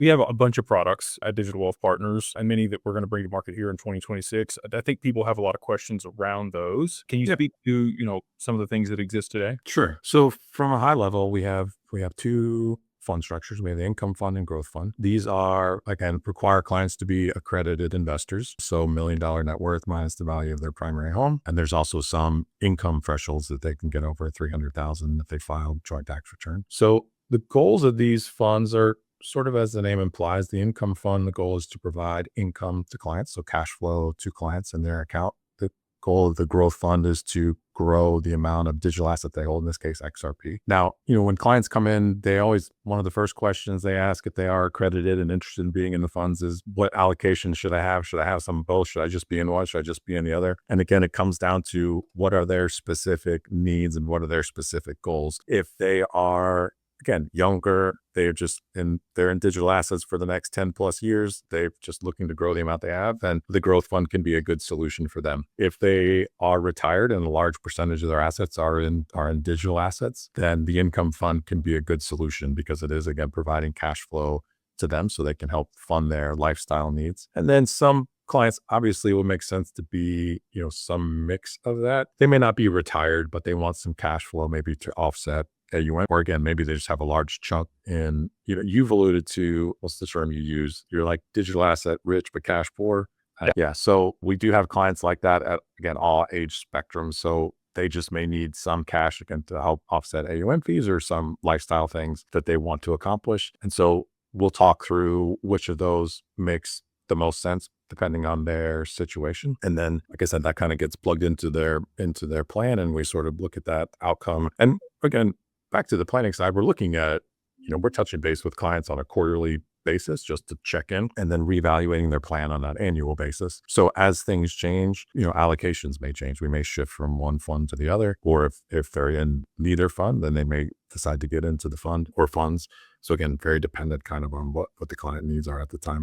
We have a bunch of products at Digital Wealth Partners and many that we're going to bring to market here in 2026. I think people have a lot of questions around those. Can you Yep. speak to, some of the things that exist today? Sure. So from a high level, we have two fund structures. We have the income fund and growth fund. These are, again, require clients to be accredited investors. So $1 million net worth minus the value of their primary home. And there's also some income thresholds that they can get over 300,000 if they file joint tax return. So the goals of these funds are sort of as the name implies. The income fund, the goal is to provide income to clients, so cash flow to clients in their account. The goal of the growth fund is to grow the amount of digital asset they hold, in this case, XRP. Now, when clients come in, one of the first questions they ask if they are accredited and interested in being in the funds is, what allocation should I have? Should I have some of both? Should I just be in one? Should I just be in the other? And again, it comes down to what are their specific needs and what are their specific goals. If they are, again, younger, they're in digital assets for the next 10 plus years. They're just looking to grow the amount they have, and the growth fund can be a good solution for them. If they are retired and a large percentage of their assets are in digital assets, then the income fund can be a good solution because it is, again, providing cash flow to them so they can help fund their lifestyle needs. And then some clients, obviously, it would make sense to be, some mix of that. They may not be retired, but they want some cash flow maybe to offset AUM, or again, maybe they just have a large chunk in, you've alluded to, what's the term you use? You're like digital asset rich, but cash poor. Yeah. So we do have clients like that at, again, all age spectrums. So they just may need some cash, again, to help offset AUM fees or some lifestyle things that they want to accomplish. And so we'll talk through which of those makes the most sense depending on their situation. And then, like I said, that kind of gets plugged into their plan, and we sort of look at that outcome. And again, back to the planning side, we're looking at, we're touching base with clients on a quarterly basis just to check in, and then reevaluating their plan on that annual basis. So as things change, allocations may change. We may shift from one fund to the other, or if they're in neither fund, then they may decide to get into the fund or funds. So again, very dependent kind of on what the client needs are at the time.